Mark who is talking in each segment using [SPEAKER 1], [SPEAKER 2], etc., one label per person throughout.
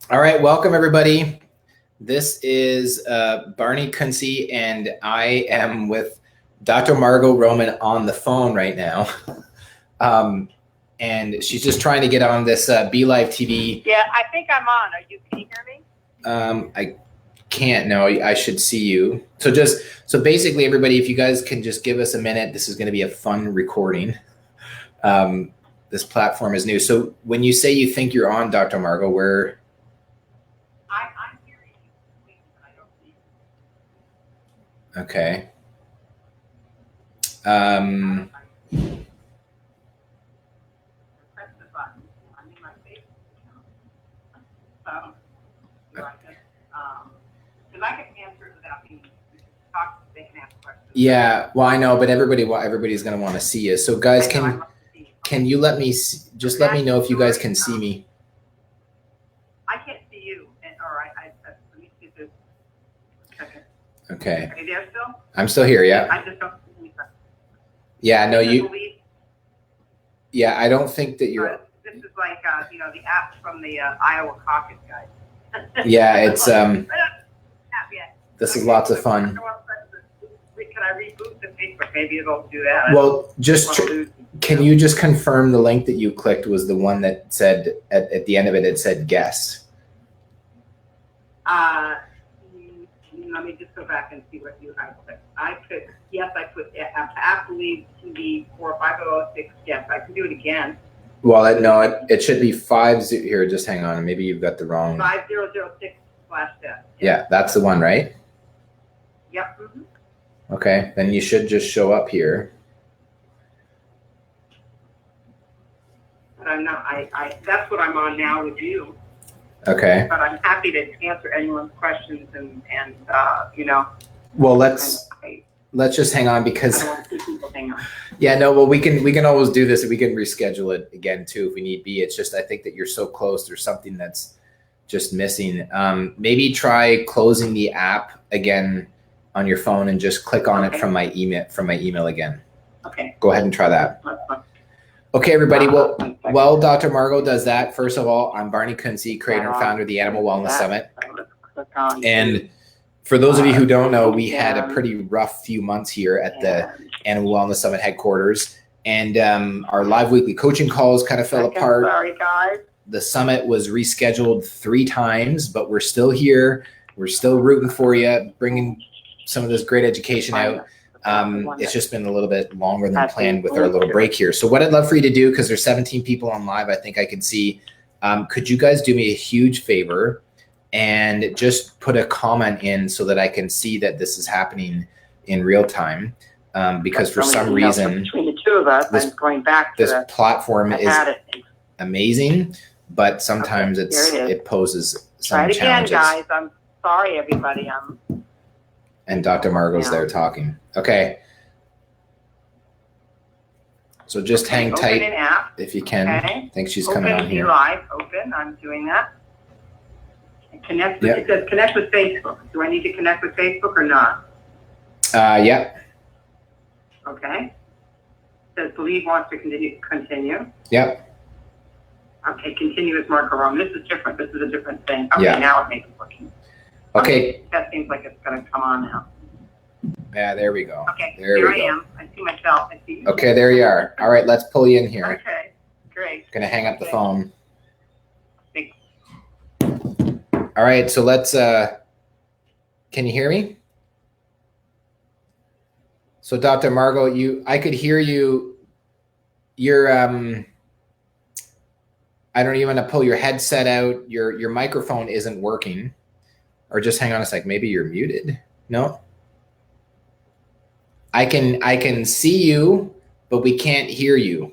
[SPEAKER 1] All right, welcome everybody. This is Barney Kunze, and I am with Dr. Margo Roman on the phone right now. And she's just trying to get on this Be Live TV.
[SPEAKER 2] Yeah, I think I'm on. Can you hear me?
[SPEAKER 1] I can't, no, I should see you. So basically everybody, if you guys can just give us a minute, this is gonna be a fun recording. This platform is new. So when you say you think you're on, Dr. Margo, where?
[SPEAKER 2] I'm hearing you, but I don't see you.
[SPEAKER 1] Okay.
[SPEAKER 2] Press the button. I'm in my Facebook account. Because I can answer it without being talked. They can ask questions.
[SPEAKER 1] Yeah, well, I know, but everybody's going to want to see you. So guys, can you let me just let me know if you guys can see me?
[SPEAKER 2] I can't see you, let me see this.
[SPEAKER 1] Okay.
[SPEAKER 2] Are you there still?
[SPEAKER 1] I'm still here. Yeah.
[SPEAKER 2] I just don't see you.
[SPEAKER 1] Yeah. No, you. Yeah, I don't think that you're.
[SPEAKER 2] This is like the app from the Iowa caucus, guys.
[SPEAKER 1] Yeah, it's This is lots of fun.
[SPEAKER 2] Can I reboot the Facebook? Maybe it'll do that.
[SPEAKER 1] Well, can you just confirm the link that you clicked was the one that said at the end of it, it said guest?
[SPEAKER 2] Let me just go back and see what I clicked. I put Apple TV 45006. Yes, I can do it again.
[SPEAKER 1] Well, it should be 50 here. Just hang on. Maybe you've got the wrong.
[SPEAKER 2] 5006/death.
[SPEAKER 1] Yeah, that's the one, right?
[SPEAKER 2] Yep. Mm-hmm.
[SPEAKER 1] Okay, then you should just show up here.
[SPEAKER 2] But I'm not. That's what I'm on now with you.
[SPEAKER 1] Okay.
[SPEAKER 2] But I'm happy to answer anyone's questions and.
[SPEAKER 1] Well, let's just hang on because.
[SPEAKER 2] I don't want to see people hang on.
[SPEAKER 1] Yeah, no. Well, we can always do this. We can reschedule it again too if we need be. It's just I think that you're so close. There's something that's just missing. Maybe try closing the app again on your phone and just click on it from my email again.
[SPEAKER 2] Okay.
[SPEAKER 1] Go ahead and try that. Okay, everybody. Well, Dr. Margo does that. First of all, I'm Barney Kunze, creator and founder of the Animal Wellness Summit. And for those of you who don't know, we had a pretty rough few months here at the Animal Wellness Summit headquarters. And our live weekly coaching calls kind of fell apart.
[SPEAKER 2] Sorry, guys.
[SPEAKER 1] The summit was rescheduled 3 times, but we're still here. We're still rooting for you, bringing some of this great education out. It's just been a little bit longer than planned with our little break here. So what I'd love for you to do, because there's 17 people on live, I think I can see, could you guys do me a huge favor and just put a comment in so that I can see that this is happening in real time? Because for some reason,
[SPEAKER 2] between the two of us, I'm going back to
[SPEAKER 1] this platform is amazing, but sometimes it poses some challenges.
[SPEAKER 2] Try it again, guys. I'm sorry, everybody.
[SPEAKER 1] And Dr. Margo's there talking. Okay. So just hang tight if you can. I think she's coming on here.
[SPEAKER 2] Live, open. I'm doing that. Connect. It says connect with Facebook. Do I need to connect with Facebook or not?
[SPEAKER 1] Yep.
[SPEAKER 2] Okay. It says believe wants to continue.
[SPEAKER 1] Yep.
[SPEAKER 2] Okay, continue with Margo Roman. This is different. This is a different thing. Okay, now it makes it working.
[SPEAKER 1] Okay.
[SPEAKER 2] That seems like it's going to come on now.
[SPEAKER 1] Yeah, there we go.
[SPEAKER 2] Okay, here I am. I see myself. I see you.
[SPEAKER 1] Okay, there you are. All right, let's pull you in here.
[SPEAKER 2] Okay, great.
[SPEAKER 1] Gonna hang up the phone. All right, so let's, can you hear me? So Dr. Margo, I could hear you. You're, I don't even want to pull your headset out. Your microphone isn't working. Or just hang on a sec. Maybe you're muted. No. I can see you, but we can't hear you.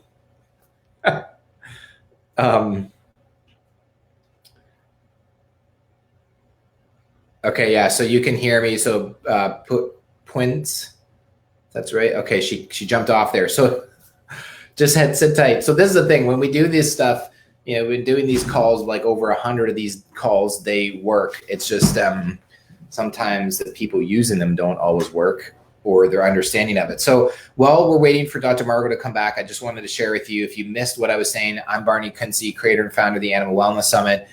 [SPEAKER 1] Okay, yeah. So you can hear me. So put Twins. That's right. Okay, she jumped off there. So just sit tight. So this is the thing. When we do this stuff, we've been doing these calls, like over 100 of these calls, they work. It's just sometimes the people using them don't always work, or their understanding of it. So while we're waiting for Dr. Margo to come back, I just wanted to share with you, if you missed what I was saying, I'm Barney Kunze, creator and founder of the Animal Wellness Summit.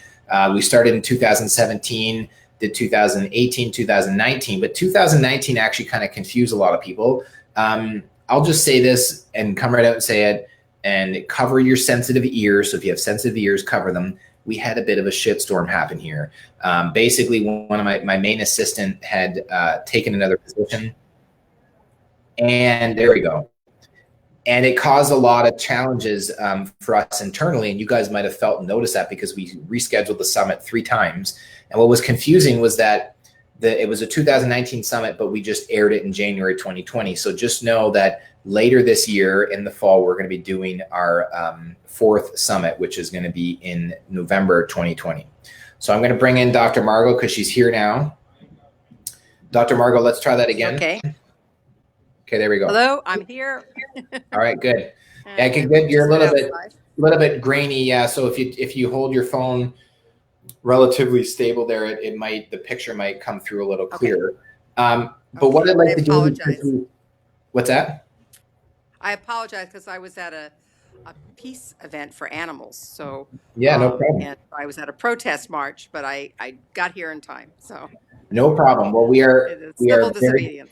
[SPEAKER 1] We started in 2017, did 2018, 2019, but 2019 actually kind of confused a lot of people. I'll just say this and come right out and say it, and cover your sensitive ears. So if you have sensitive ears, cover them. We had a bit of a shitstorm happen here. Basically, one of my main assistant had taken another position, and there we go. And it caused a lot of challenges for us internally. And you guys might have felt and noticed that because we rescheduled the summit 3 times. And what was confusing was that it was a 2019 summit, but we just aired it in January 2020. So just know that later this year in the fall, we're going to be doing our 4th summit, which is going to be in November 2020. So I'm going to bring in Dr. Margo because she's here now. Dr. Margo, let's try that again.
[SPEAKER 3] Okay.
[SPEAKER 1] Okay, there we go.
[SPEAKER 3] Hello, I'm here.
[SPEAKER 1] All right, good. Yeah, good. You're a little bit grainy. Yeah. So if you hold your phone relatively stable there, the picture might come through a little clearer. But what I'd like to do. What's that?
[SPEAKER 3] I apologize because I was at a peace event for animals. So
[SPEAKER 1] yeah, no problem.
[SPEAKER 3] And I was at a protest march, but I got here in time. So
[SPEAKER 1] no problem. Well, we are
[SPEAKER 3] civil disobedience.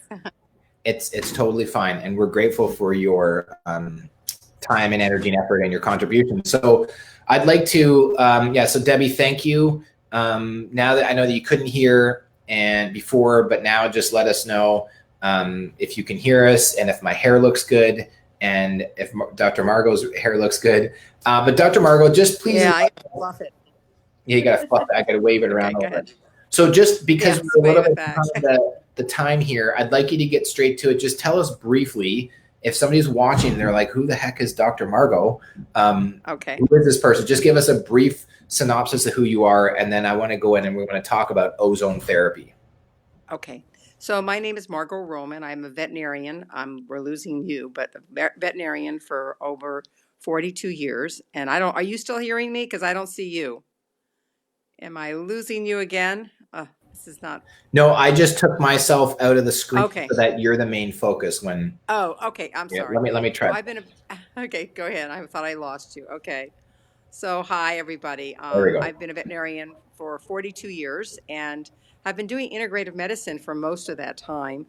[SPEAKER 1] It's totally fine, and we're grateful for your time and energy and effort and your contribution. So I'd like to, so Debbie, thank you. Now that I know that you couldn't hear and before, but now just let us know if you can hear us and if my hair looks good and if Dr. Margo's hair looks good. But Dr. Margo, just please.
[SPEAKER 3] Yeah, I fluff it.
[SPEAKER 1] Yeah, you got to fluff it. I got to wave it around a little bit. So just because we're a little bit behind the time here, I'd like you to get straight to it. Just tell us briefly, if somebody's watching, they're like, who the heck is Dr. Margo?
[SPEAKER 3] Okay.
[SPEAKER 1] Who is this person? Just give us a brief synopsis of who you are, and then I want to go in and we're going to talk about ozone therapy.
[SPEAKER 3] Okay. So my name is Margo Roman. I'm a veterinarian. We're losing you, but a veterinarian for over 42 years. And are you still hearing me? Because I don't see you. Am I losing you again? This is not.
[SPEAKER 1] No, I just took myself out of the screen
[SPEAKER 3] so
[SPEAKER 1] that you're the main focus when.
[SPEAKER 3] Oh, okay. I'm sorry.
[SPEAKER 1] Let me try.
[SPEAKER 3] Okay, go ahead. I thought I lost you. Okay. So hi, everybody.
[SPEAKER 1] There we go.
[SPEAKER 3] I've been a veterinarian for 42 years, and I've been doing integrative medicine for most of that time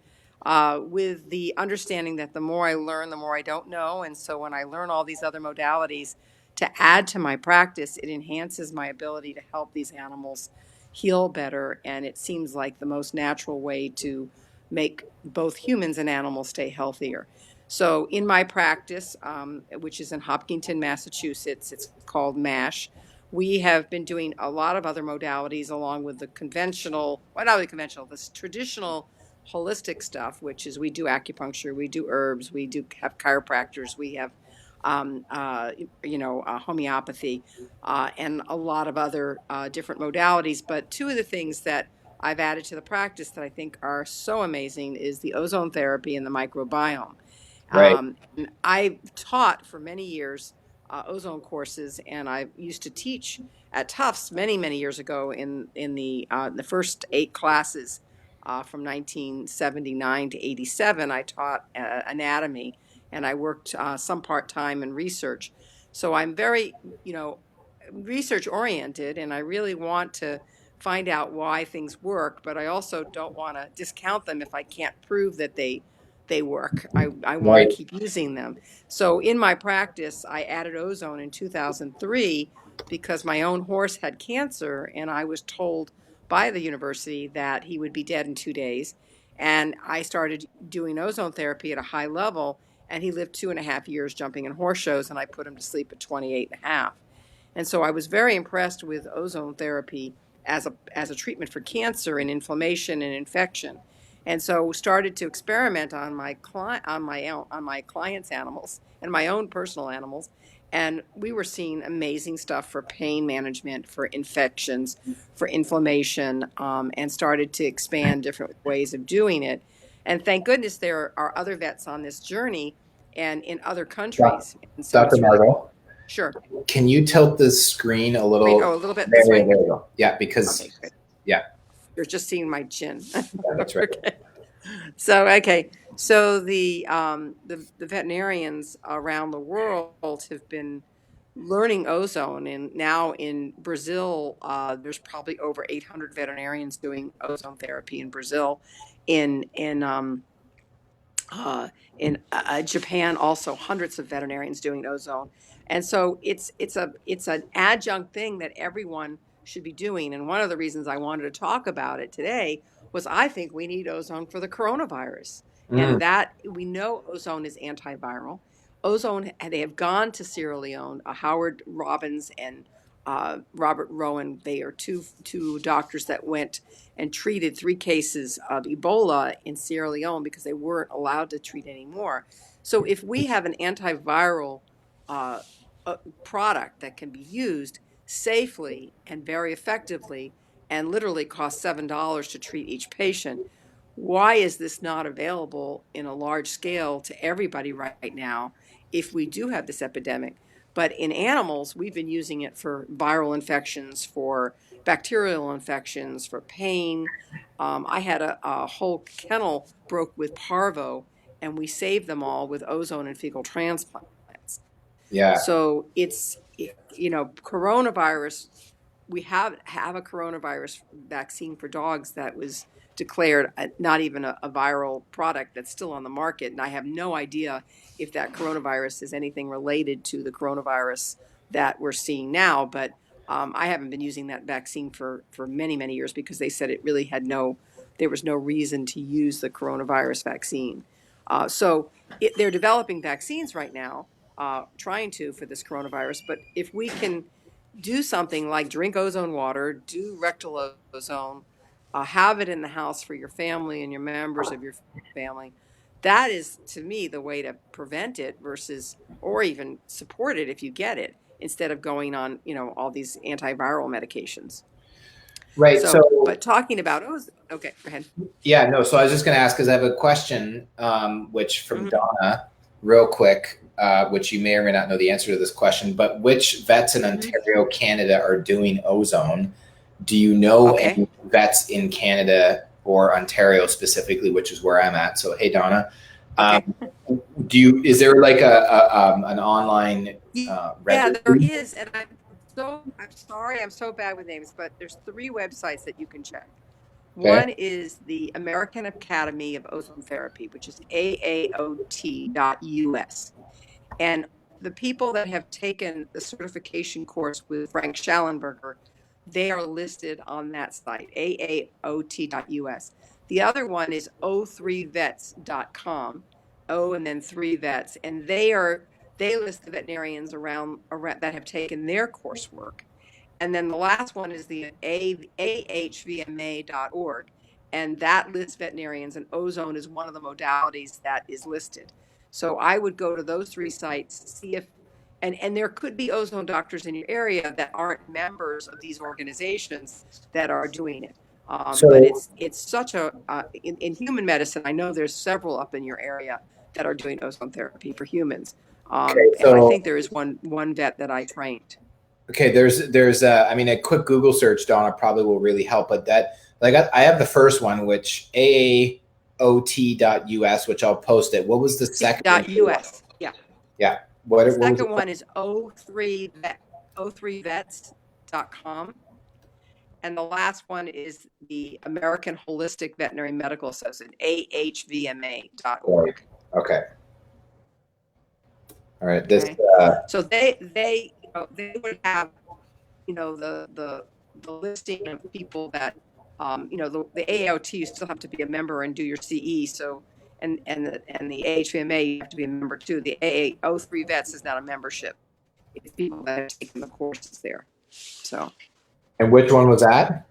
[SPEAKER 3] with the understanding that the more I learn, the more I don't know. And so when I learn all these other modalities to add to my practice, it enhances my ability to help these animals heal better. And it seems like the most natural way to make both humans and animals stay healthier. So in my practice, which is in Hopkinton, Massachusetts, it's called MASH. We have been doing a lot of other modalities along with the conventional, well, not really conventional, this traditional holistic stuff, which is we do acupuncture, we do herbs, we do have chiropractors, we have homeopathy, and a lot of other different modalities. But 2 of the things that I've added to the practice that I think are so amazing is the ozone therapy and the microbiome.
[SPEAKER 1] Right.
[SPEAKER 3] And I've taught for many years ozone courses, and I used to teach at Tufts many, many years ago in the first 8 classes from 1979 to 87. I taught anatomy, and I worked some part-time in research. So I'm very, research oriented, and I really want to find out why things work, but I also don't want to discount them if I can't prove that they work. I want to keep using them. So in my practice, I added ozone in 2003 because my own horse had cancer, and I was told by the university that he would be dead in 2 days. And I started doing ozone therapy at a high level, and he lived 2.5 years jumping in horse shows, and I put him to sleep at 28.5. And so I was very impressed with ozone therapy as a treatment for cancer and inflammation and infection. And so started to experiment on my clients' animals and my own personal animals. And we were seeing amazing stuff for pain management, for infections, for inflammation, and started to expand different ways of doing it. And thank goodness there are other vets on this journey and in other countries. And so
[SPEAKER 1] Dr. Margo?
[SPEAKER 3] Sure.
[SPEAKER 1] Can you tilt the screen a little?
[SPEAKER 3] Wait, a little bit this way?
[SPEAKER 1] There we go. Yeah, because,
[SPEAKER 3] okay,
[SPEAKER 1] yeah.
[SPEAKER 3] You're just seeing my chin.
[SPEAKER 1] Yeah, that's right.
[SPEAKER 3] Okay. So the veterinarians around the world have been learning ozone. And now in Brazil, there's probably over 800 veterinarians doing ozone therapy in Brazil. In Japan, also hundreds of veterinarians doing ozone, and so it's an adjunct thing that everyone should be doing. And one of the reasons I wanted to talk about it today was I think we need ozone for the coronavirus, and that we know ozone is antiviral. Ozone, they have gone to Sierra Leone. Howard Robbins and Robert Rowan, they are two doctors that went and treated 3 cases of Ebola in Sierra Leone because they weren't allowed to treat anymore. So if we have an antiviral uh, product that can be used safely and very effectively and literally costs $7 to treat each patient, why is this not available in a large scale to everybody right now if we do have this epidemic? But in animals, we've been using it for viral infections, for bacterial infections, for pain. I had a whole kennel broke with parvo, and we saved them all with ozone and fecal transplants.
[SPEAKER 1] Yeah.
[SPEAKER 3] So it's, coronavirus. We have a coronavirus vaccine for dogs that was declared not even a viral product that's still on the market. And I have no idea if that coronavirus is anything related to the coronavirus that we're seeing now. But I haven't been using that vaccine for many, many years because they said it really there was no reason to use the coronavirus vaccine. They're developing vaccines right now, trying to for this coronavirus. But if we can do something like drink ozone water, do rectal ozone, have it in the house for your family and your members of your family, that is, to me, the way to prevent it versus, or even support it if you get it, instead of going on, all these antiviral medications.
[SPEAKER 1] Right.
[SPEAKER 3] But talking about ozone, okay, go ahead.
[SPEAKER 1] Yeah, no. So I was just going to ask, because I have a question, which from Donna, real quick, which you may or may not know the answer to this question, but which vets in Ontario, Canada are doing ozone? Do you know any vets in Canada or Ontario specifically, which is where I'm at? So, hey, Donna, is there like an online
[SPEAKER 3] yeah, there is. And I'm sorry, I'm so bad with names, but there's 3 websites that you can check. One is the American Academy of Ozone Therapy, which is AAOT.us. And the people that have taken the certification course with Frank Schallenberger, they are listed on that site, AAOT.us. The other one is o3vets.com, O and then 3 vets, and they list the veterinarians around that have taken their coursework. And then the last one is the ahvma.org, and that lists veterinarians, and ozone is one of the modalities that is listed. So I would go to those 3 sites, see if, and there could be ozone doctors in your area that aren't members of these organizations that are doing it. But it's such in human medicine, I know there's several up in your area that are doing ozone therapy for humans. And I think there is one vet that I trained.
[SPEAKER 1] Okay, there's a quick Google search, Donna, probably will really help. But I have the first one, which AAOT.us, which I'll post it. What was the second?
[SPEAKER 3] .us, yeah.
[SPEAKER 1] Yeah.
[SPEAKER 3] The second one is o3vets.com. And the last one is the American Holistic Veterinary Medical Association, ahvma.org.
[SPEAKER 1] Okay. All right.
[SPEAKER 3] So they would have, the listing of people that, the AAOT, you still have to be a member and do your CE. So, and the AHVMA, you have to be a member too. The AAO3 vets is not a membership. It's people that have taken the courses there. So.
[SPEAKER 1] And which one was that?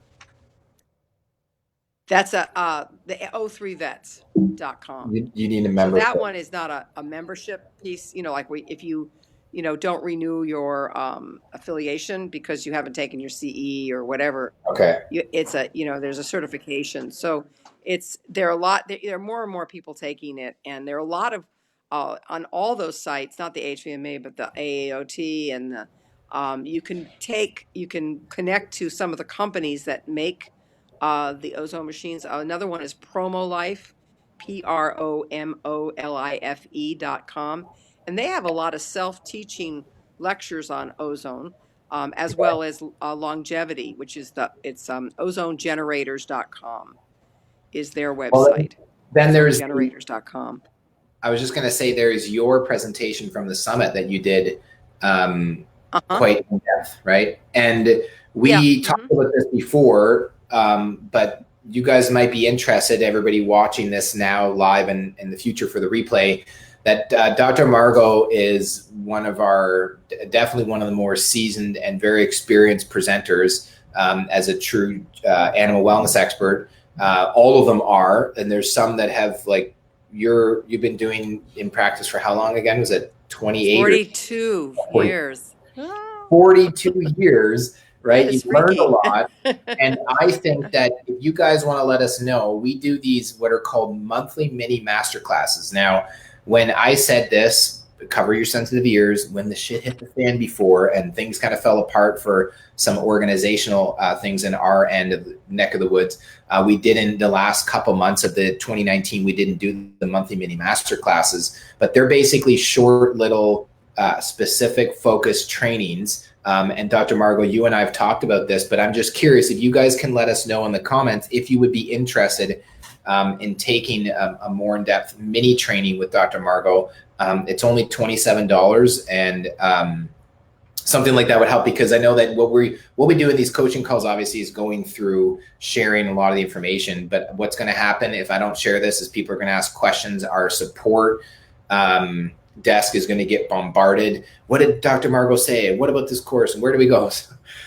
[SPEAKER 3] That's the o3vets.com.
[SPEAKER 1] You need a membership.
[SPEAKER 3] So that one is not a membership piece, like if you don't renew your affiliation because you haven't taken your CE or whatever.
[SPEAKER 1] Okay.
[SPEAKER 3] It's there's a certification. So there are more and more people taking it, and there are a lot of on all those sites, not the HVMA, but the AAOT, and the you can connect to some of the companies that make the ozone machines. Another one is PromoLife, PROMOLIFE.com. And they have a lot of self-teaching lectures on ozone, as well as longevity, which is it's ozonegenerators.com is their
[SPEAKER 1] Well,
[SPEAKER 3] website.
[SPEAKER 1] then there's
[SPEAKER 3] Ozonegenerators.com.
[SPEAKER 1] I was just going to say there's your presentation from the summit that you did quite in depth, right? And we talked about this before, but you guys might be interested, everybody watching this now live and in the future for the replay, that Dr. Margo is definitely one of the more seasoned and very experienced presenters as a true animal wellness expert. All of them are, and there's some that have like, you've been doing in practice for how long again? Was it 28?
[SPEAKER 3] 42 years.
[SPEAKER 1] 42 years, right? You've learned a
[SPEAKER 3] freaky.
[SPEAKER 1] lot. And I think that if you guys want to let us know, we do these what are called monthly mini masterclasses. Now, when I said this, cover your sensitive ears, when the shit hit the fan before and things kind of fell apart for some organizational things in our end of the neck of the woods, we did in the last couple months of the 2019, we didn't do the monthly mini master classes, but they're basically short little specific focused trainings. And Dr. Margo, you and I have talked about this, but I'm just curious if you guys can let us know in the comments if you would be interested in taking a more in-depth mini training with Dr. Margo. It's only $27, and something like that would help, because I know that what we do in these coaching calls obviously is going through sharing a lot of the information. But what's going to happen if I don't share this is people are going to ask questions. Our support desk is going to get bombarded. What did Dr. Margo say? What about this course? And where do we go?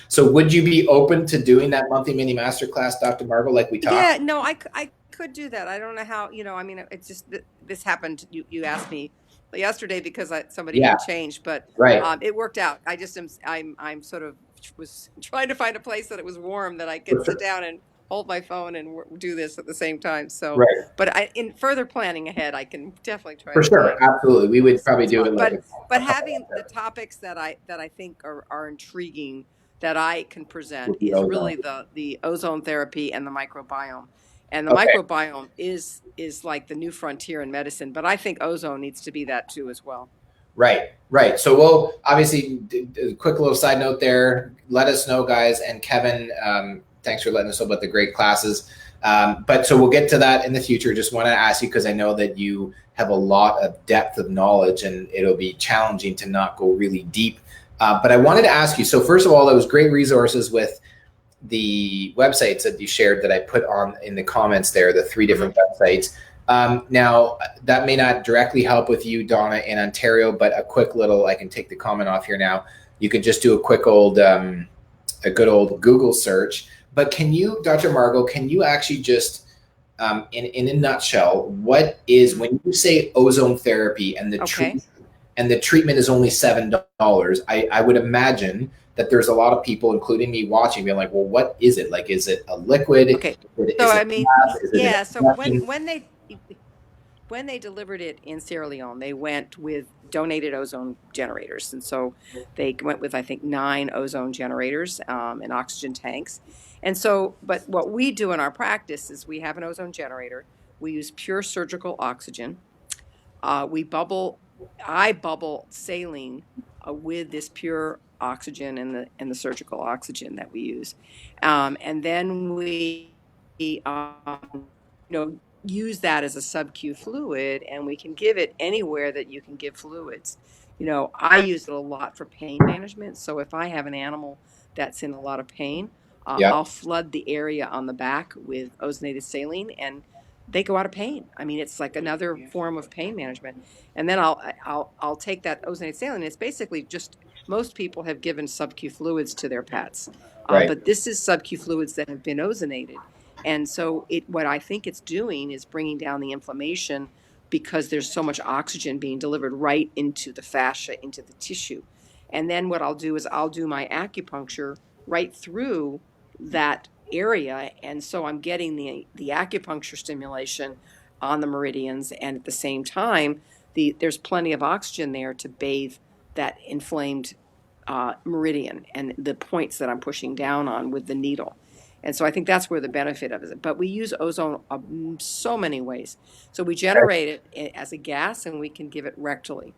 [SPEAKER 1] So would you be open to doing that monthly mini masterclass, Dr. Margo, like we talked?
[SPEAKER 3] Yeah, no, I could do that. I don't know how, I mean, it's just, this happened. You asked me yesterday because somebody had changed, but it worked out. I'm sort of was trying to find a place that it was warm, that I could sit down and hold my phone and do this at the same time. So, but in further planning ahead, I can definitely try.
[SPEAKER 1] For sure, absolutely, we would probably do it.
[SPEAKER 3] But having the topics that I think are intriguing that I can present is really the ozone therapy and the microbiome. And the microbiome is like the new frontier in medicine, but I think ozone needs to be that too as well.
[SPEAKER 1] Right. So we'll obviously, a quick little side note there, let us know, guys. And Kevin, thanks for letting us know about the great classes. But so we'll get to that in the future. Just want to ask you, because I know that you have a lot of depth of knowledge and it'll be challenging to not go really deep. But I wanted to ask you, so first of all, there was great resources with the websites that you shared that I put on in the comments there, the 3 different websites. Now, that may not directly help with you, Donna, in Ontario, but a quick little, I can take the comment off here now. You could just do a quick a good old Google search. But can you, Dr. Margo, can you actually just, in a nutshell, what is, when you say ozone therapy and the treatment is only $7, I would imagine that there's a lot of people, including me, watching, being like, well, what is it? Like, is it a liquid?
[SPEAKER 3] Okay. So I mean, so when they delivered it in Sierra Leone, they went with donated ozone generators. And so they went with, I think, 9 ozone generators and oxygen tanks. And so, but what we do in our practice is we have an ozone generator. We use pure surgical oxygen. I bubble saline with this pure oxygen and the surgical oxygen that we use. And then we, use that as a sub-Q fluid, and we can give it anywhere that you can give fluids. I use it a lot for pain management. So if I have an animal that's in a lot of pain, I'll flood the area on the back with ozonated saline, and they go out of pain. I mean, it's like another form of pain management. And then I'll take that ozonated saline. It's basically just, most people have given sub-Q fluids to their pets, but this is sub-Q fluids that have been ozonated. And so what I think it's doing is bringing down the inflammation, because there's so much oxygen being delivered right into the fascia, into the tissue. And then what I'll do is I'll do my acupuncture right through that area. And so I'm getting the acupuncture stimulation on the meridians. And at the same time, there's plenty of oxygen there to bathe that inflamed meridian and the points that I'm pushing down on with the needle. And so I think that's where the benefit of it. But we use ozone so many ways. So we generate it as a gas, and we can give it rectally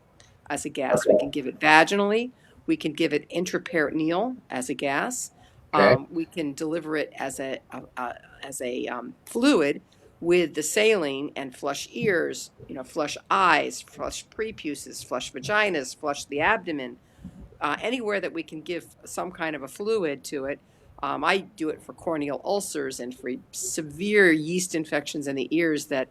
[SPEAKER 3] as a gas. We can give it vaginally. We can give it intraperitoneal as a gas.
[SPEAKER 1] Okay.
[SPEAKER 3] We can deliver it as a fluid with the saline and flush ears, flush eyes, flush prepuces, flush vaginas, flush the abdomen, anywhere that we can give some kind of a fluid to it. I do it for corneal ulcers and for severe yeast infections in the ears that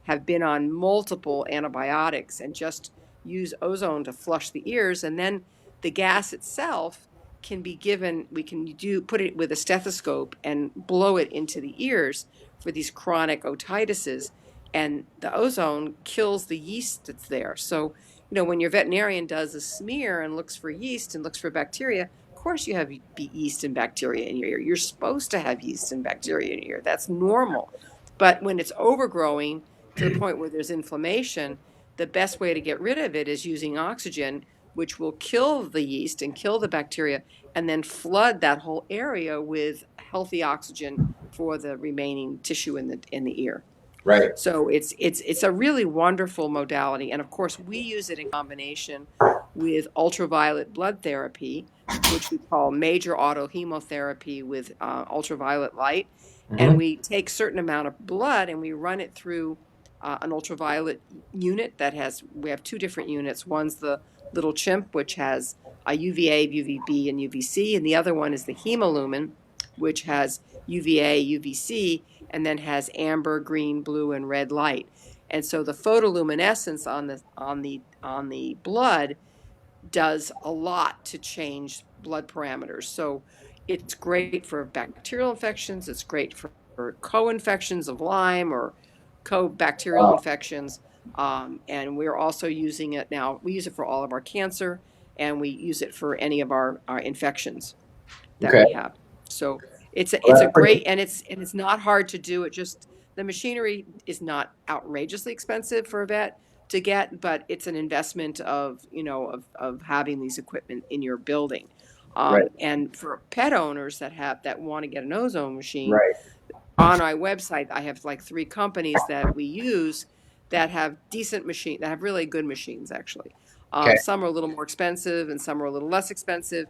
[SPEAKER 3] have been on multiple antibiotics, and just use ozone to flush the ears. And then the gas itself can be given, we can put it with a stethoscope and blow it into the ears for these chronic otitises. And the ozone kills the yeast that's there. So when your veterinarian does a smear and looks for yeast and looks for bacteria, of course you have yeast and bacteria in your ear. You're supposed to have yeast and bacteria in your ear. That's normal. But when it's overgrowing to the point where there's inflammation, the best way to get rid of it is using oxygen, which will kill the yeast and kill the bacteria, and then flood that whole area with healthy oxygen for the remaining tissue in the ear.
[SPEAKER 1] Right.
[SPEAKER 3] So it's a really wonderful modality. And of course, we use it in combination with ultraviolet blood therapy, which we call major autohemotherapy with ultraviolet light. And we take a certain amount of blood and we run it through an ultraviolet unit we have two different units. One's the little chimp, which has a UVA, UVB, and UVC. And the other one is the hemolumen, which has UVA, UVC, and then has amber, green, blue, and red light. And so the photoluminescence on the blood does a lot to change blood parameters. So it's great for bacterial infections. It's great for co-infections of Lyme or co-bacterial infections. And we're also using it now. We use it for all of our cancer, and we use it for any of our infections that we have. So it's a great, and it's not hard to do. The machinery is not outrageously expensive for a vet to get, but it's an investment of having these equipment in your building. And for pet owners that want to get an ozone machine, on our website, I have like 3 companies that we use that have decent machines, that have really good machines, actually. Some are a little more expensive and some are a little less expensive.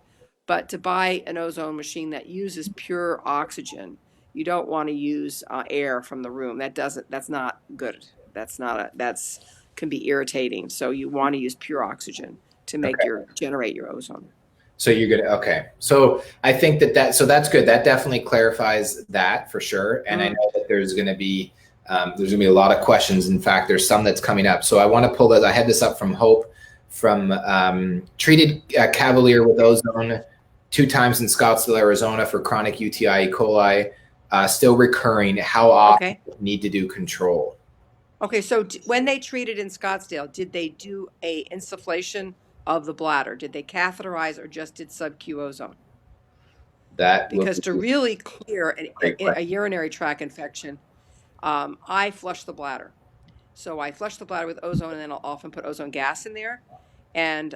[SPEAKER 3] But to buy an ozone machine that uses pure oxygen, you don't want to use air from the room. That's not good. That's can be irritating. So you want to use pure oxygen to generate your ozone.
[SPEAKER 1] So you're gonna, okay. So I think so that's good. That definitely clarifies that for sure. And I know that there's gonna be a lot of questions. In fact, there's some that's coming up. So I want to pull I had this up from Hope, from treated cavalier with ozone 2 times in Scottsdale, Arizona for chronic UTI E. coli, still recurring. How often need to do control?
[SPEAKER 3] Okay, so when they treated in Scottsdale, did they do a insufflation of the bladder? Did they catheterize or just did sub-Q ozone? Because to really clear a urinary tract infection, I flush the bladder. So I flush the bladder with ozone, and then I'll often put ozone gas in there. And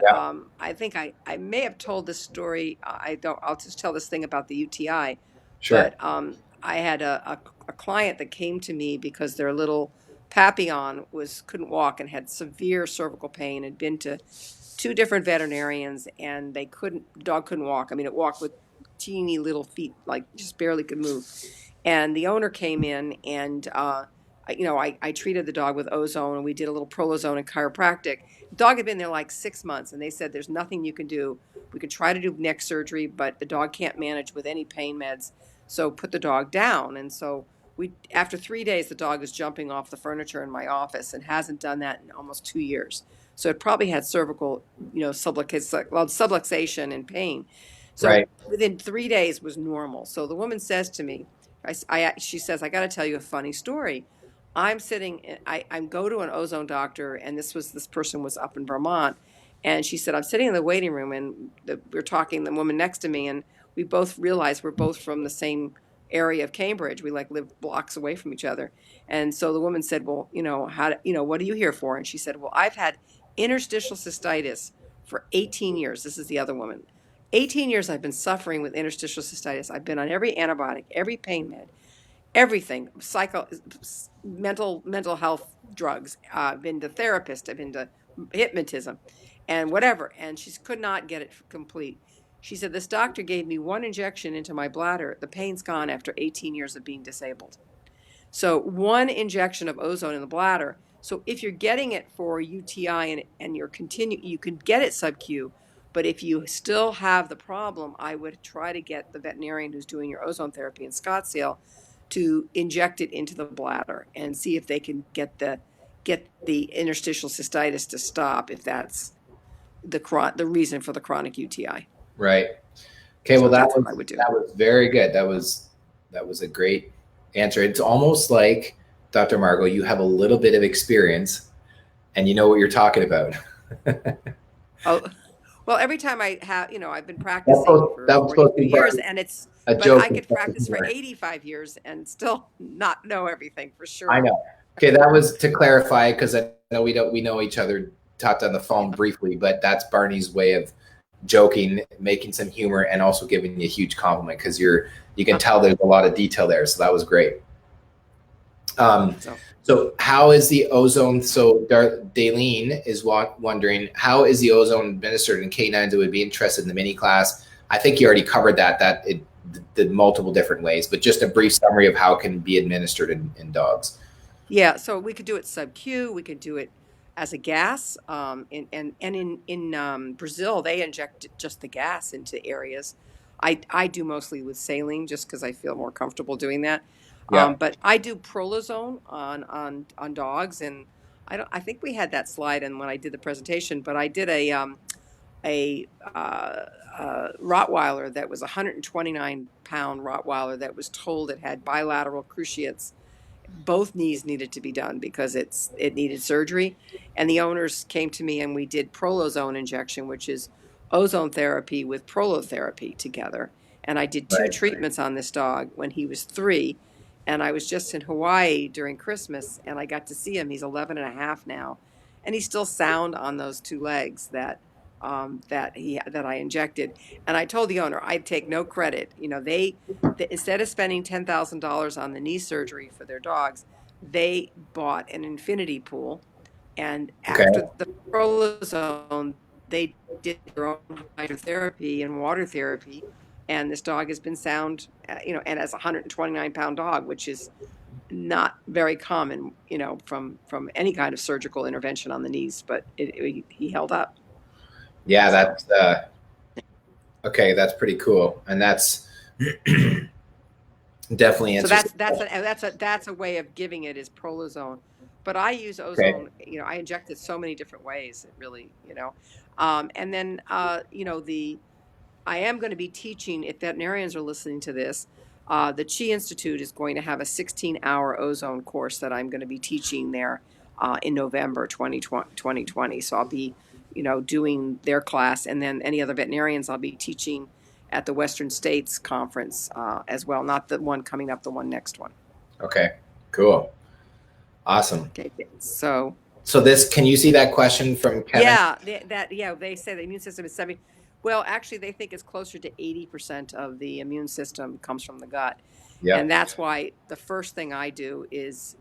[SPEAKER 3] I think I may have told this story. I'll just tell this thing about the UTI.
[SPEAKER 1] Sure.
[SPEAKER 3] But I had a client that came to me because their little Papillon couldn't walk and had severe cervical pain, had been to 2 different veterinarians, and the dog couldn't walk. I mean, it walked with teeny little feet, like just barely could move. And the owner came in, and I treated the dog with ozone, and we did a little prolozone and chiropractic. The dog had been there like 6 months, and they said, there's nothing you can do. We could try to do neck surgery, but the dog can't manage with any pain meds. So put the dog down. And so after 3 days, the dog was jumping off the furniture in my office and hasn't done that in almost 2 years. So it probably had cervical, subluxation and pain. So within 3 days was normal. So the woman says to me, she says, I got to tell you a funny story. I go to an ozone doctor, and this person was up in Vermont, and she said, I'm sitting in the waiting room, and we're talking, the woman next to me, and we both realized we're both from the same area of Cambridge. We live blocks away from each other. And so the woman said, well, what are you here for? And she said, well, I've had interstitial cystitis for 18 years. This is the other woman. 18 years I've been suffering with interstitial cystitis. I've been on every antibiotic, every pain med, everything, mental health drugs. I've been to therapist. I've been to hypnotism. and whatever. And she could not get it complete. She said, this doctor gave me one injection into my bladder. The pain's gone after 18 years of being disabled. So one injection of ozone in the bladder. So if you're getting it for UTI and you can get it sub-Q, but if you still have the problem, I would try to get the veterinarian who's doing your ozone therapy in Scottsdale to inject it into the bladder and see if they can get the interstitial cystitis to stop if that's the reason for the chronic UTI.
[SPEAKER 1] Right. Okay.
[SPEAKER 3] So
[SPEAKER 1] Well,
[SPEAKER 3] that's what I would do.
[SPEAKER 1] That was very good. That was a great answer. It's almost like, Dr. Margo, you have a little bit of experience and you know what you're talking about.
[SPEAKER 3] Oh, well, every time I have, I've been practicing for 40 years, and but I could practice for 85 years and still not know everything for sure.
[SPEAKER 1] I know. Okay, that was to clarify, because I know we know each other, talked on the phone briefly, but that's Barney's way of joking, making some humor, and also giving you a huge compliment, because you can tell there's a lot of detail there. So that was great. So how is the ozone? So Daleen is wondering, how is the ozone administered in canines that would be interested in the mini class? I think you already covered that the multiple different ways, but just a brief summary of how it can be administered in dogs.
[SPEAKER 3] Yeah, so we could do it sub-Q. We could do it as a gas. In Brazil, they inject just the gas into areas. I do mostly with saline just because I feel more comfortable doing that.
[SPEAKER 1] Yeah.
[SPEAKER 3] But I do prolozone on dogs, and I think we had that slide in when I did the presentation. But I did a Rottweiler that was a 129-pound Rottweiler that was told it had bilateral cruciates. Both knees needed to be done because it needed surgery, and the owners came to me and we did prolozone injection, which is ozone therapy with prolotherapy together. And I did two treatments on this dog when he was 3. And I was just in Hawaii during Christmas, and I got to see him. He's 11 and a half now, and he's still sound on those 2 legs that I injected. And I told the owner I'd take no credit. They instead of spending $10,000 on the knee surgery for their dogs, they bought an infinity pool, and after the prolozone, they did their own hydrotherapy and water therapy. And this dog has been sound, and as a 129-pound dog, which is not very common, from any kind of surgical intervention on the knees, but he held up.
[SPEAKER 1] Yeah, that's okay. That's pretty cool, and that's definitely interesting.
[SPEAKER 3] So that's a way of giving it is prolozone, but I use ozone. I inject it so many different ways. It really, and then I am going to be teaching, if veterinarians are listening to this, the Chi Institute is going to have a 16-hour ozone course that I'm going to be teaching there in November 2020. So I'll be, doing their class, and then any other veterinarians I'll be teaching at the Western States Conference as well. Not the one coming up, the one next one.
[SPEAKER 1] Okay, cool. Awesome.
[SPEAKER 3] Okay, so
[SPEAKER 1] this, can you see that question from Kevin?
[SPEAKER 3] Yeah, they say the immune system is 70. Well, actually, they think it's closer to 80% of the immune system comes from the gut. Yeah. And that's why the first thing I do is,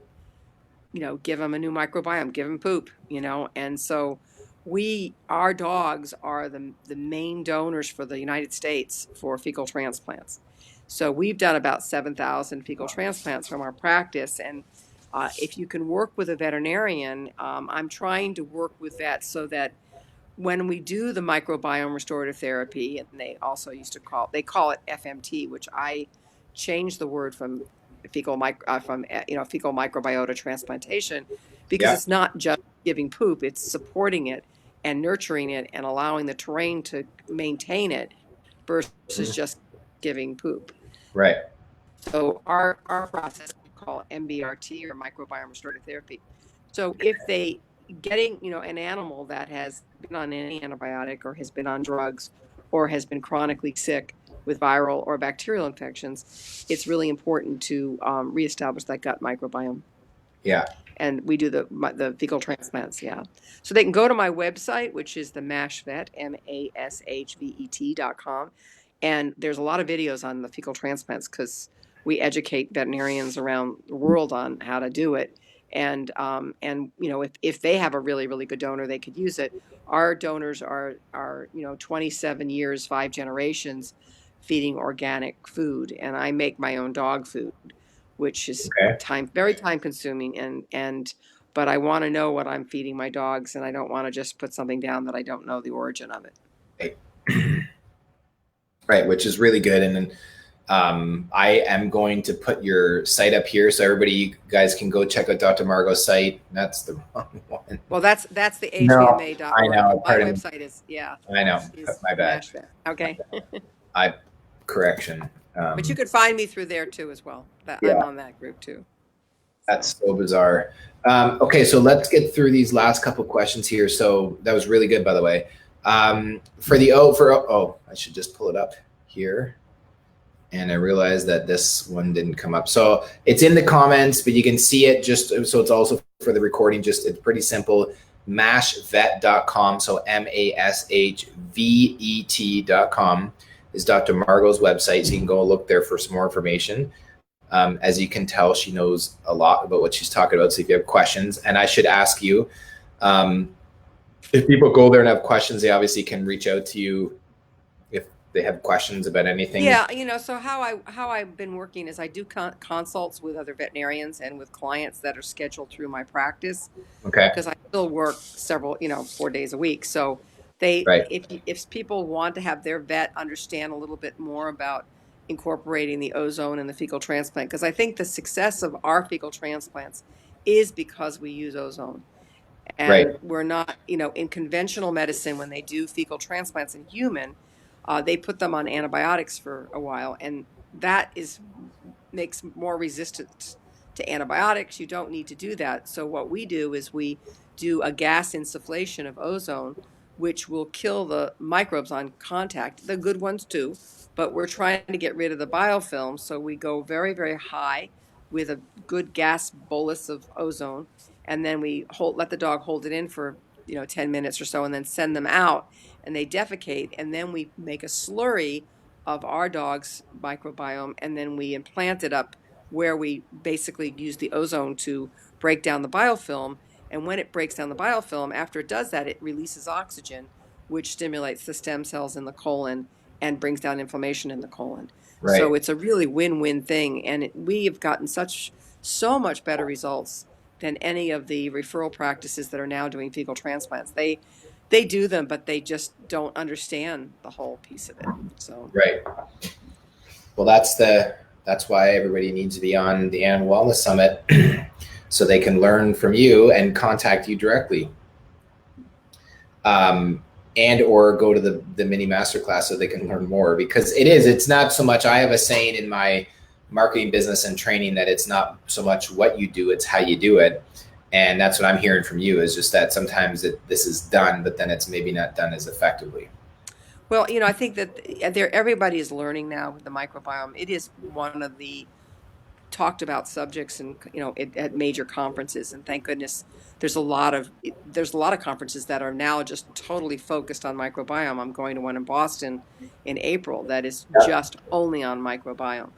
[SPEAKER 3] give them a new microbiome, give them poop, and so our dogs are the main donors for the United States for fecal transplants. So we've done about 7,000 fecal transplants from our practice. And if you can work with a veterinarian, I'm trying to work with that so that when we do the microbiome restorative therapy, and they also call it FMT, which I changed the word from fecal microbiota transplantation, because it's not just giving poop, it's supporting it and nurturing it and allowing the terrain to maintain it versus just giving poop.
[SPEAKER 1] Right.
[SPEAKER 3] So our process we call MBRT, or microbiome restorative therapy. So if they getting, an animal that has been on any antibiotic or has been on drugs or has been chronically sick with viral or bacterial infections, it's really important to reestablish that gut microbiome.
[SPEAKER 1] Yeah.
[SPEAKER 3] And we do the fecal transplants. Yeah. So they can go to my website, which is the MASHVET, MASHVET.com. And there's a lot of videos on the fecal transplants because we educate veterinarians around the world on how to do it. And if they have a really, really good donor, they could use it. Our donors are 27 years, 5 generations feeding organic food, and I make my own dog food, which is
[SPEAKER 1] Okay.
[SPEAKER 3] very time consuming, but I want to know what I'm feeding my dogs, and I don't want to just put something down that I don't know the origin of it.
[SPEAKER 1] Right. Right, which is really good. And then I am going to put your site up here so everybody, you guys can go check out Dr. Margo's site. That's the wrong one.
[SPEAKER 3] Well, that's the
[SPEAKER 1] No,
[SPEAKER 3] HVMA.org.
[SPEAKER 1] I know.
[SPEAKER 3] My website is,
[SPEAKER 1] I know. My bad.
[SPEAKER 3] Okay.
[SPEAKER 1] Correction.
[SPEAKER 3] But you could find me through there too as well.
[SPEAKER 1] Yeah.
[SPEAKER 3] I'm on that group too.
[SPEAKER 1] That's so bizarre. Okay, so let's get through these last couple questions here. So that was really good, by the way. I should just pull it up here. And I realized that this one didn't come up. So it's in the comments, but you can see it just so it's also for the recording. Just it's pretty simple. Mashvet.com. So MASHVET.com is Dr. Margo's website. So you can go look there for some more information. As you can tell, she knows a lot about what she's talking about. So if you have questions, and I should ask you, if people go there and have questions, they obviously can reach out to you if they have questions about anything.
[SPEAKER 3] Yeah, so how I've been working is I do consults with other veterinarians and with clients that are scheduled through my practice.
[SPEAKER 1] Okay.
[SPEAKER 3] Because I still work 4 days a week. So
[SPEAKER 1] Right.
[SPEAKER 3] if people want to have their vet understand a little bit more about incorporating the ozone in the fecal transplant, because I think the success of our fecal transplants is because we use ozone. And
[SPEAKER 1] Right.
[SPEAKER 3] we're not, in conventional medicine, when they do fecal transplants in human, they put them on antibiotics for a while, and that makes more resistant to antibiotics. You don't need to do that. So what we do is we do a gas insufflation of ozone, which will kill the microbes on contact, the good ones too, but we're trying to get rid of the biofilm. So we go very, very high with a good gas bolus of ozone, and then we let the dog hold it in for 10 minutes or so, and then send them out, and they defecate, and then we make a slurry of our dog's microbiome, and then we implant it up where we basically use the ozone to break down the biofilm. And when it breaks down the biofilm, after it does that, it releases oxygen, which stimulates the stem cells in the colon and brings down inflammation in the colon.
[SPEAKER 1] Right.
[SPEAKER 3] So it's a really win-win thing, and we have gotten so much better results than any of the referral practices that are now doing fecal transplants. They do them, but they just don't understand the whole piece of it. So
[SPEAKER 1] right. Well, that's why everybody needs to be on the Animal Wellness Summit, so they can learn from you and contact you directly, and or go to the mini masterclass so they can learn more. Because it's not so much. I have a saying in my marketing business and training that it's not so much what you do, it's how you do it. And that's what I'm hearing from you, is just that sometimes this is done, but then it's maybe not done as effectively.
[SPEAKER 3] Well, I think that everybody is learning now with the microbiome. It is one of the talked about subjects, and at major conferences. And thank goodness, there's a lot of conferences that are now just totally focused on microbiome. I'm going to one in Boston in April that is just only on microbiome.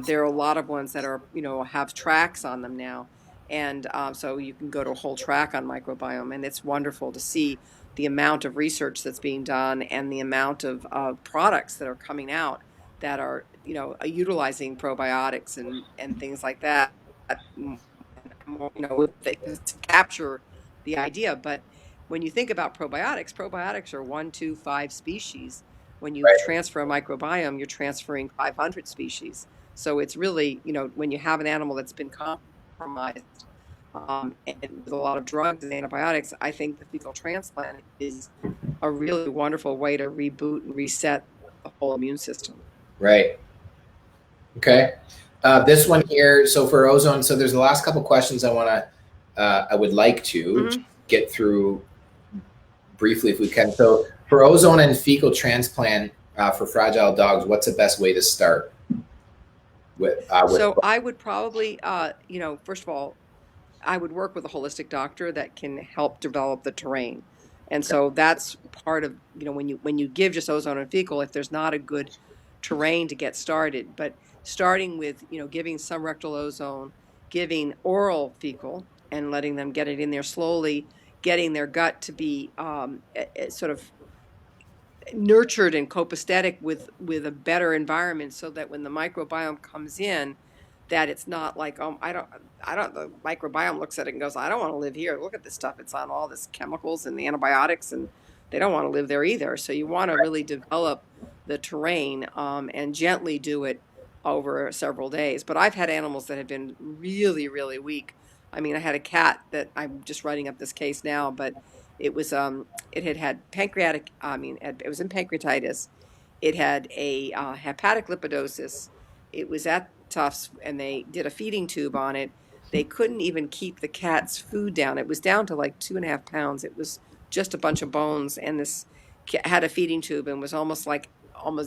[SPEAKER 3] There are a lot of ones that are have tracks on them now. And so you can go to a whole track on microbiome, and it's wonderful to see the amount of research that's being done and the amount of products that are coming out that are, utilizing probiotics and things like that, to capture the idea. But when you think about probiotics are 1, 2, 5 species. When you transfer a microbiome, you're transferring 500 species. So it's really, when you have an animal that's been compromised and with a lot of drugs and antibiotics, I think the fecal transplant is a really wonderful way to reboot and reset the whole immune system.
[SPEAKER 1] Right. Okay. This one here. So for ozone, so there's the last couple questions I would like to get through briefly if we can. So for ozone and fecal transplant for fragile dogs, what's the best way to start?
[SPEAKER 3] So I would probably, first of all, I would work with a holistic doctor that can help develop the terrain. And so that's part of, when you give just ozone and fecal, if there's not a good terrain to get started, but starting with, giving some rectal ozone giving oral fecal and letting them get it in there slowly, getting their gut to be sort of nurtured and copacetic with a better environment, so that when the microbiome comes in, that it's not like, I don't the microbiome looks at it and goes, I don't want to live here, look at this stuff, it's on all this chemicals and the antibiotics, and they don't want to live there either. So you want to really develop the terrain, and gently do it over several days. But I've had animals that have been really, really weak. I mean, I had a cat that I'm just writing up this case now, but it was it had pancreatic, it was in pancreatitis. It had a hepatic lipidosis. It was at Tufts, and they did a feeding tube on it. They couldn't even keep the cat's food down. It was down to like 2.5 pounds. It was just a bunch of bones, and this cat had a feeding tube and was almost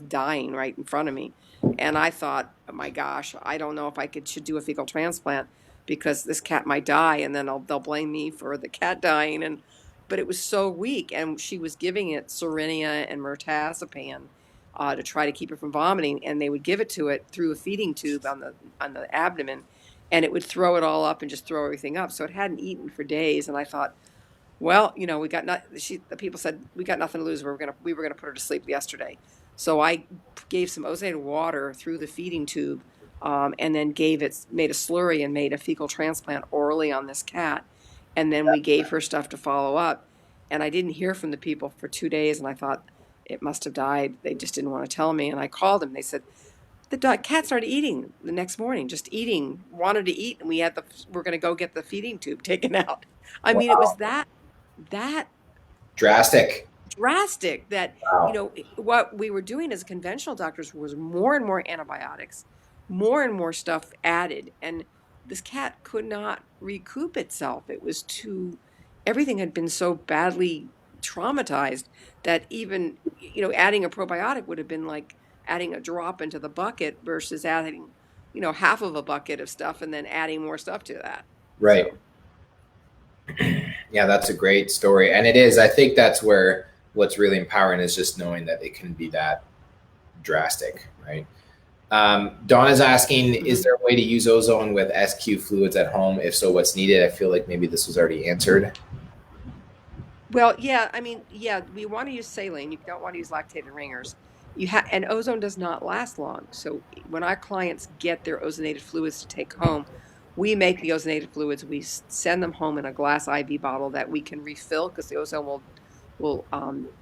[SPEAKER 3] dying right in front of me. And I thought, oh my gosh, I don't know if should do a fecal transplant, because this cat might die, and then they'll blame me for the cat dying. But it was so weak, and she was giving it Cerenia and mirtazapine to try to keep it from vomiting, and they would give it to it through a feeding tube on the abdomen, and it would throw it all up and just throw everything up. So it hadn't eaten for days, and I thought, well, we got the people said, we got nothing to lose. We were gonna put her to sleep yesterday. So I gave some ozonated water through the feeding tube, and then made a slurry and made a fecal transplant orally on this cat. And then we gave her stuff to follow up. And I didn't hear from the people for 2 days, and I thought it must have died. They just didn't want to tell me. And I called them. They said the cat started eating the next morning, just eating, wanted to eat, and we're going to go get the feeding tube taken out. I mean, it was that
[SPEAKER 1] Drastic.
[SPEAKER 3] that,
[SPEAKER 1] Wow.
[SPEAKER 3] what we were doing as conventional doctors was more and more antibiotics, more and more stuff added, and this cat could not recoup itself. Everything had been so badly traumatized that even, adding a probiotic would have been like adding a drop into the bucket versus adding, half of a bucket of stuff and then adding more stuff to that.
[SPEAKER 1] Right. So. Yeah, that's a great story. And it is, I think that's where what's really empowering is just knowing that it can be that drastic, right? Donna's asking, is there a way to use ozone with SQ fluids at home? If so, what's needed? I feel like maybe this was already answered.
[SPEAKER 3] Well, yeah, we want to use saline. You don't want to use lactated ringers. And ozone does not last long. So when our clients get their ozonated fluids to take home, we make the ozonated fluids. We send them home in a glass IV bottle that we can refill, because the ozone will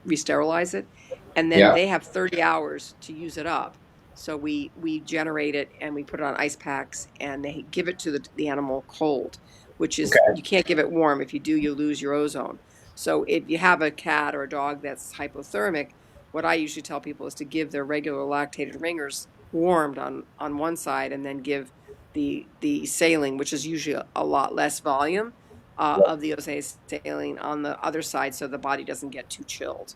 [SPEAKER 3] re-sterilize it, and then they have 30 hours to use it up. So we generate it, and we put it on ice packs, and they give it to the animal cold, which is, you can't give it warm. If you do, you lose your ozone. So if you have a cat or a dog that's hypothermic, what I usually tell people is to give their regular lactated ringers warmed on one side, and then give the saline, which is usually a lot less volume of the ozonated saline, on the other side, so the body doesn't get too chilled.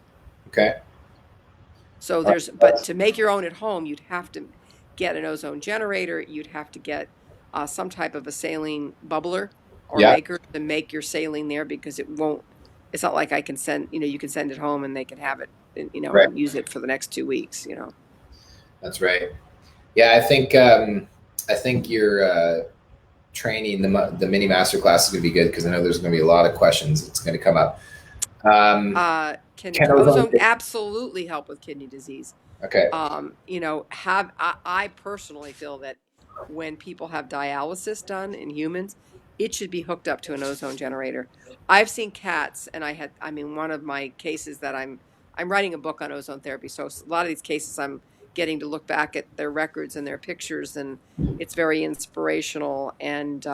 [SPEAKER 1] Okay.
[SPEAKER 3] So but to make your own at home, you'd have to get an ozone generator. You'd have to get some type of a saline bubbler or maker to make your saline there, because it's not like I can send, you can send it home and they can have it, and use it for the next 2 weeks,
[SPEAKER 1] That's right. Yeah, I think your training, the mini masterclass is going to be good, because I know there's going to be a lot of questions that's going to come up.
[SPEAKER 3] Can ozone absolutely help with kidney disease?
[SPEAKER 1] Okay.
[SPEAKER 3] I personally feel that when people have dialysis done in humans, it should be hooked up to an ozone generator. I've seen cats, and one of my cases that I'm writing a book on ozone therapy. So a lot of these cases, I'm getting to look back at their records and their pictures, and it's very inspirational. And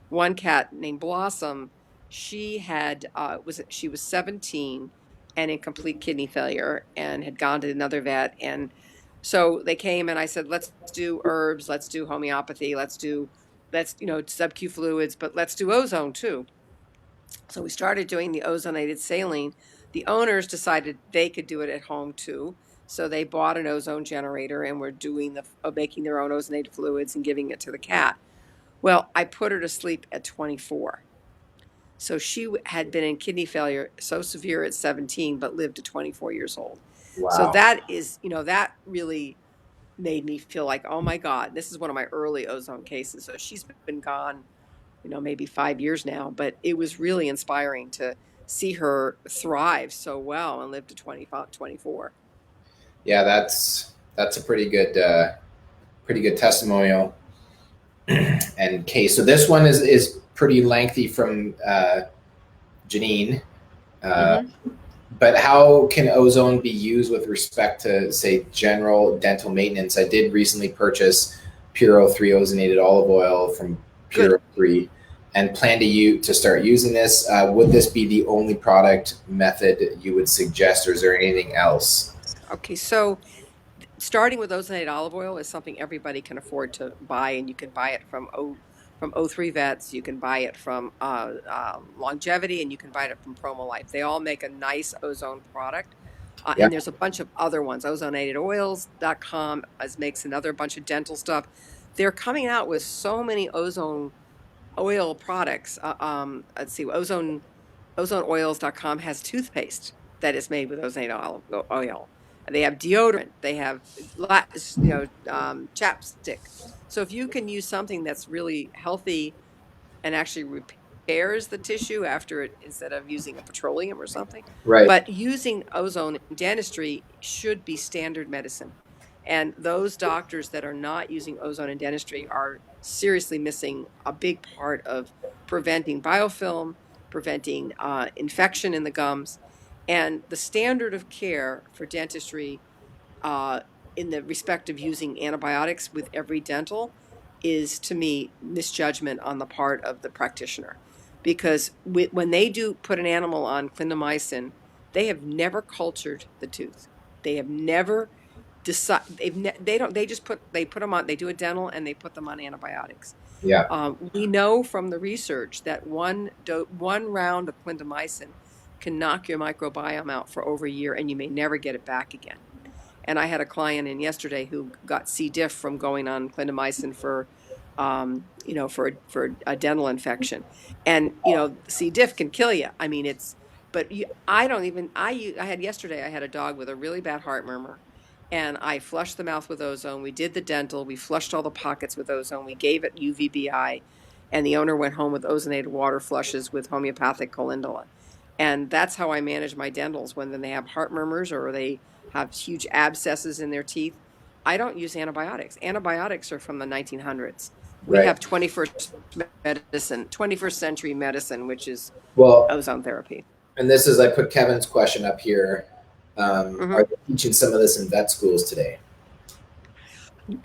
[SPEAKER 3] one cat named Blossom, she was 17 and in complete kidney failure, and had gone to another vet. And so they came, and I said, let's do herbs, let's do homeopathy, let's sub-Q fluids, but let's do ozone too. So we started doing the ozonated saline. The owners decided they could do it at home too. So they bought an ozone generator, and were making their own ozonated fluids and giving it to the cat. Well, I put her to sleep at 24. So she had been in kidney failure so severe at 17, but lived to 24 years old.
[SPEAKER 1] Wow.
[SPEAKER 3] So that is, that really made me feel like, oh my God, this is one of my early Ozone cases. So she's been gone, maybe 5 years now, but it was really inspiring to see her thrive so well and live to 25, 24.
[SPEAKER 1] Yeah, that's a pretty good testimonial and case. So this one is pretty lengthy from Janine.
[SPEAKER 3] Mm-hmm.
[SPEAKER 1] But how can ozone be used with respect to, say, general dental maintenance? I did recently purchase Puro 3 ozonated olive oil from Puro 3 and plan to start using this. Would this be the only product method you would suggest, or is there anything else?
[SPEAKER 3] Okay, so starting with ozonated olive oil is something everybody can afford to buy, and you can buy it from O3 Vets, you can buy it from Longevity, and you can buy it from PromoLife. They all make a nice ozone product.
[SPEAKER 1] Yeah.
[SPEAKER 3] And there's a bunch of other ones. Ozonatedoils.com makes another bunch of dental stuff. They're coming out with so many ozone oil products. Let's see, Ozoneoils.com has toothpaste that is made with ozonated olive oil. They have deodorant. They have, chapstick. So if you can use something that's really healthy and actually repairs the tissue after it, instead of using a petroleum or something.
[SPEAKER 1] Right.
[SPEAKER 3] But using ozone in dentistry should be standard medicine. And those doctors that are not using ozone in dentistry are seriously missing a big part of preventing biofilm, preventing infection in the gums. And the standard of care for dentistry uh, in the respect of using antibiotics with every dental is, to me, misjudgment on the part of the practitioner. Because when they do put an animal on clindamycin, they have never cultured the tooth. They have never decided. They put them on. They do a dental and they put them on antibiotics.
[SPEAKER 1] Yeah.
[SPEAKER 3] We know from the research that one round of clindamycin can knock your microbiome out for over a year, and you may never get it back again. And I had a client in yesterday who got C. diff from going on clindamycin for a dental infection. And, C. diff can kill you. I mean, I had a dog with a really bad heart murmur, and I flushed the mouth with ozone. We did the dental. We flushed all the pockets with ozone. We gave it UVBI, and the owner went home with ozonated water flushes with homeopathic calendula. And that's how I manage my dentals when they have heart murmurs or they have huge abscesses in their teeth. I don't use antibiotics. Antibiotics are from the 1900s. We have 21st century medicine, which is ozone therapy.
[SPEAKER 1] And this is, I put Kevin's question up here. Are they teaching some of this in vet schools today?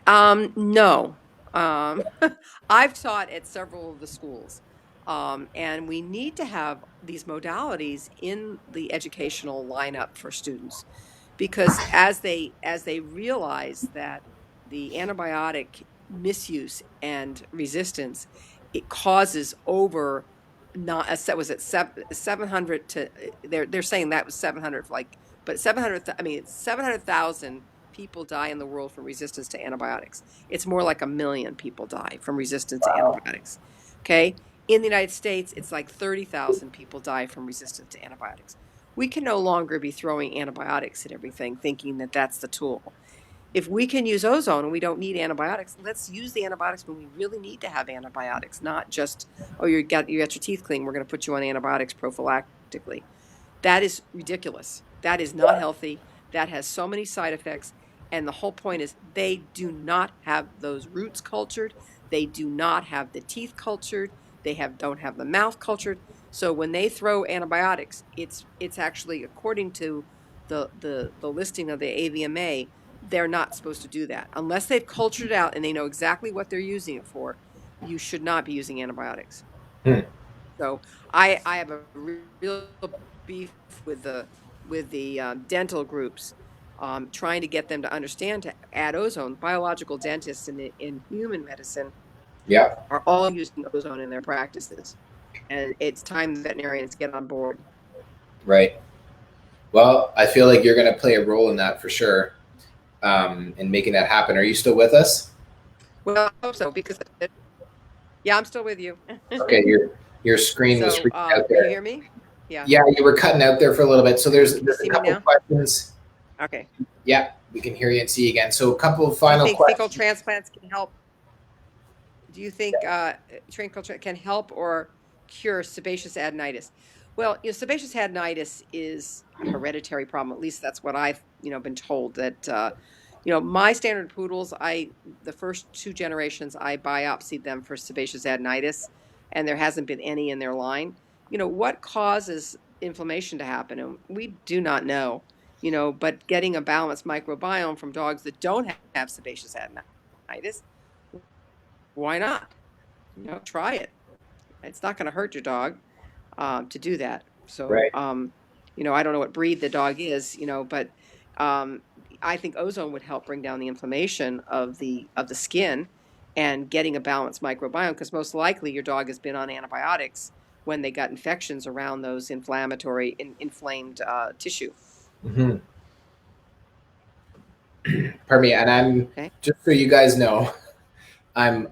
[SPEAKER 3] No. I've taught at several of the schools. And we need to have these modalities in the educational lineup for students, because as they realize that the antibiotic misuse and resistance, it causes over, not was it 700 to, they're saying that was 700, but 700,000 people die in the world from resistance to antibiotics. It's more like 1 million people die from resistance to antibiotics. Okay. In the United States, it's like 30,000 people die from resistance to antibiotics. We can no longer be throwing antibiotics at everything, thinking that that's the tool. If we can use ozone and we don't need antibiotics, let's use the antibiotics when we really need to have antibiotics, not just, you got your teeth clean, we're going to put you on antibiotics prophylactically. That is ridiculous. That is not healthy. That has so many side effects. And the whole point is they do not have those roots cultured. They do not have the teeth cultured. They don't have the mouth cultured. So when they throw antibiotics, it's actually, according to the listing of the AVMA, they're not supposed to do that. Unless they've cultured it out and they know exactly what they're using it for, you should not be using antibiotics. So I have a real beef with the dental groups, trying to get them to understand to add ozone. Biological dentists in human medicine are all using ozone in their practices. And it's time the veterinarians get on board.
[SPEAKER 1] Right. Well, I feel like you're going to play a role in that for sure, in making that happen. Are you still with us?
[SPEAKER 3] Well, I hope so, because yeah, I'm still with you.
[SPEAKER 1] Okay, your screen was out there.
[SPEAKER 3] Can you hear me? Yeah.
[SPEAKER 1] Yeah, you were cutting out there for a little bit. So there's a couple questions.
[SPEAKER 3] Okay.
[SPEAKER 1] Yeah, we can hear you and see you again. So a couple of final
[SPEAKER 3] Do you think
[SPEAKER 1] questions.
[SPEAKER 3] fecal transplants can help? Do you think can help or cure sebaceous adenitis? Well, sebaceous adenitis is a hereditary problem. At least that's what I've, been told. That my standard poodles, the first 2 generations, I biopsied them for sebaceous adenitis, and there hasn't been any in their line. What causes inflammation to happen? And we do not know. But getting a balanced microbiome from dogs that don't have sebaceous adenitis, why not? Try it. It's not going to hurt your dog to do that. So,
[SPEAKER 1] Right.
[SPEAKER 3] I don't know what breed the dog is, but um, I think ozone would help bring down the inflammation of the skin and getting a balanced microbiome, because most likely your dog has been on antibiotics when they got infections around those inflamed tissue.
[SPEAKER 1] Mm-hmm. Pardon me, and I'm
[SPEAKER 3] Okay.
[SPEAKER 1] just so you guys know, I'm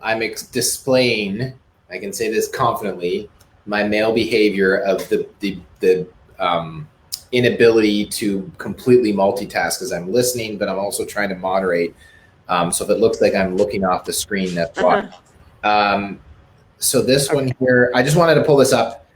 [SPEAKER 1] displaying. I can say this confidently. My male behavior of the inability to completely multitask as I'm listening, but I'm also trying to moderate. So if it looks like I'm looking off the screen, that's why. So this one here, I just wanted to pull this up.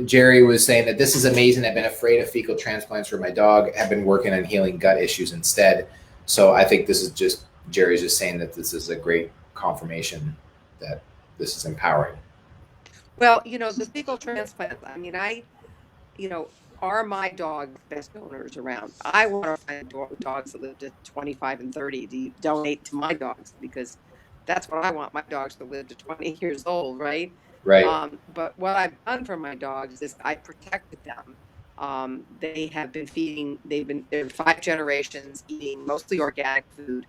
[SPEAKER 1] Jerry was saying that this is amazing. I've been afraid of fecal transplants for my dog. Have been working on healing gut issues instead. So I think this is just Jerry's just saying that this is a great confirmation that this is empowering.
[SPEAKER 3] Well, the fecal transplants, are my dogs best donors around? I want to find dogs that live to 25 and 30 to donate to my dogs, because that's what I want my dogs to live to 20 years old, right?
[SPEAKER 1] Right.
[SPEAKER 3] But what I've done for my dogs is I protected them. They have been they're 5 generations eating mostly organic food.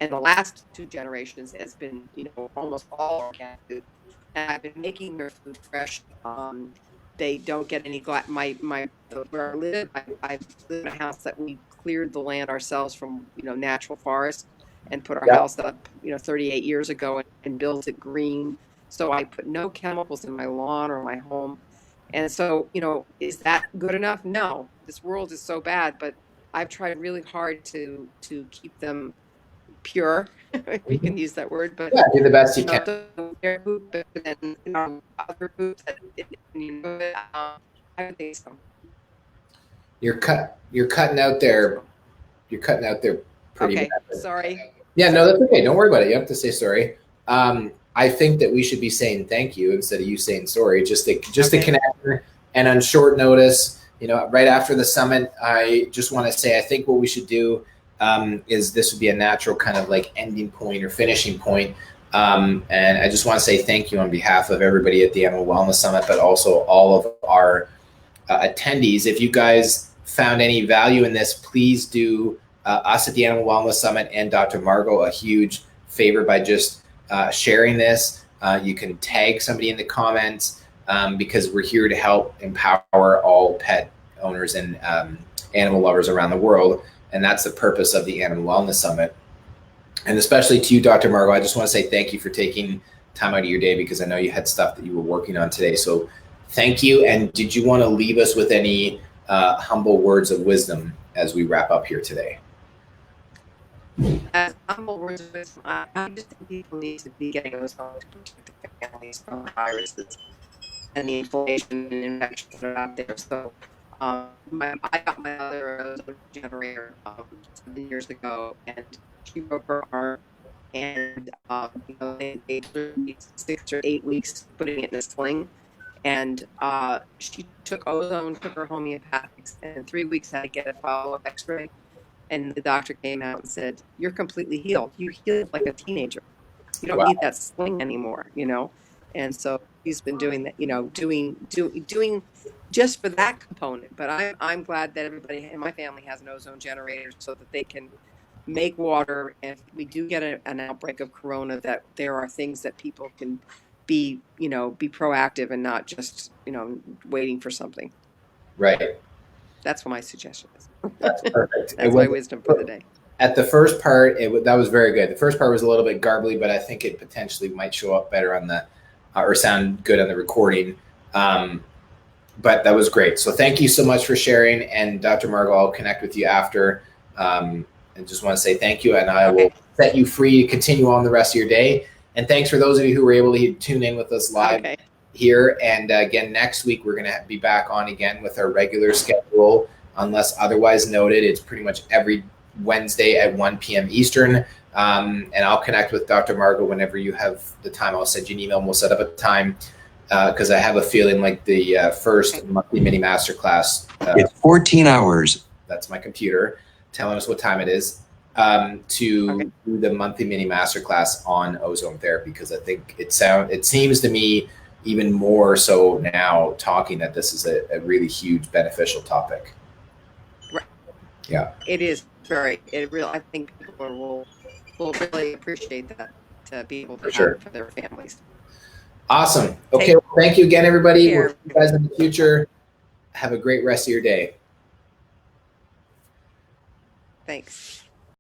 [SPEAKER 3] And the last 2 generations has been, almost all organic food. And I've been making their food fresh. They don't get any where I live. I live in a house that we cleared the land ourselves from natural forest, and put our house up 38 years ago, and built it green. So I put no chemicals in my lawn or my home. And so is that good enough? No, this world is so bad, but I've tried really hard to keep them pure, if you can use that word, but
[SPEAKER 1] Yeah, do the best you can.
[SPEAKER 3] their poop, but then other poop that I would think so.
[SPEAKER 1] You're cutting out there. You're cutting out there pretty
[SPEAKER 3] Okay,
[SPEAKER 1] bad.
[SPEAKER 3] sorry.
[SPEAKER 1] Yeah, no, that's okay. Don't worry about it. You have to say sorry. I think that we should be saying thank you instead of you saying sorry. Just to connect, and on short notice, right after the summit, I just want to say I think what we should do is this would be a natural kind of like ending point or finishing point. And I just want to say thank you on behalf of everybody at the Animal Wellness Summit, but also all of our attendees. If you guys found any value in this, please do us at the Animal Wellness Summit and Dr. Margo a huge favor by just sharing this. You can tag somebody in the comments because we're here to help empower all pet owners and animal lovers around the world. And that's the purpose of the Animal Wellness Summit. And especially to you, Dr. Margo, I just want to say thank you for taking time out of your day, because I know you had stuff that you were working on today. So thank you. And did you want to leave us with any humble words of wisdom as we wrap up here today?
[SPEAKER 3] As humble words of wisdom, I just think people need to be getting ozone to protect their families from viruses and the inflammation and infections that are out there. So I got my other ozone generator 7 years ago, and she broke her arm, and they took 6 or 8 weeks putting it in a sling. And she took ozone, took her homeopathics, and in 3 weeks had to get a follow-up x-ray. And the doctor came out and said, "You're completely healed. You healed like a teenager. You don't need that sling anymore." And so he's been doing that, doing just for that component. But I'm glad that everybody in my family has an ozone generator, so that they can make water. And if we do get an outbreak of corona, that there are things that people can be proactive, and not just waiting for something.
[SPEAKER 1] Right.
[SPEAKER 3] That's what my suggestion is.
[SPEAKER 1] That's perfect.
[SPEAKER 3] That's my wisdom for the day.
[SPEAKER 1] At the first part, that was very good. The first part was a little bit garbly, but I think it potentially might show up better on the, or sound good on the recording. but that was great. So thank you so much for sharing. And Dr. Margo, I'll connect with you after. And just want to say thank you. And I will set you free to continue on the rest of your day. And thanks for those of you who were able to tune in with us live here. And again, next week, we're going to be back on again with our regular schedule. Unless otherwise noted, it's pretty much every Wednesday at 1 p.m. Eastern. And I'll connect with Dr. Margo whenever you have the time. I'll send you an email and we'll set up a time. Because I have a feeling like the first monthly mini masterclass.
[SPEAKER 4] It's 14 hours.
[SPEAKER 1] That's my computer telling us what time it is to do the monthly mini masterclass on ozone therapy. Because I think it seems to me even more so now talking that this is a really huge beneficial topic.
[SPEAKER 3] Right.
[SPEAKER 1] Yeah.
[SPEAKER 3] It is I think people will really appreciate that to be able to have it for their families.
[SPEAKER 1] Awesome. Okay. Well, thank you again, everybody.
[SPEAKER 3] We'll
[SPEAKER 1] see you guys in the future. Have a great rest of your day.
[SPEAKER 3] Thanks.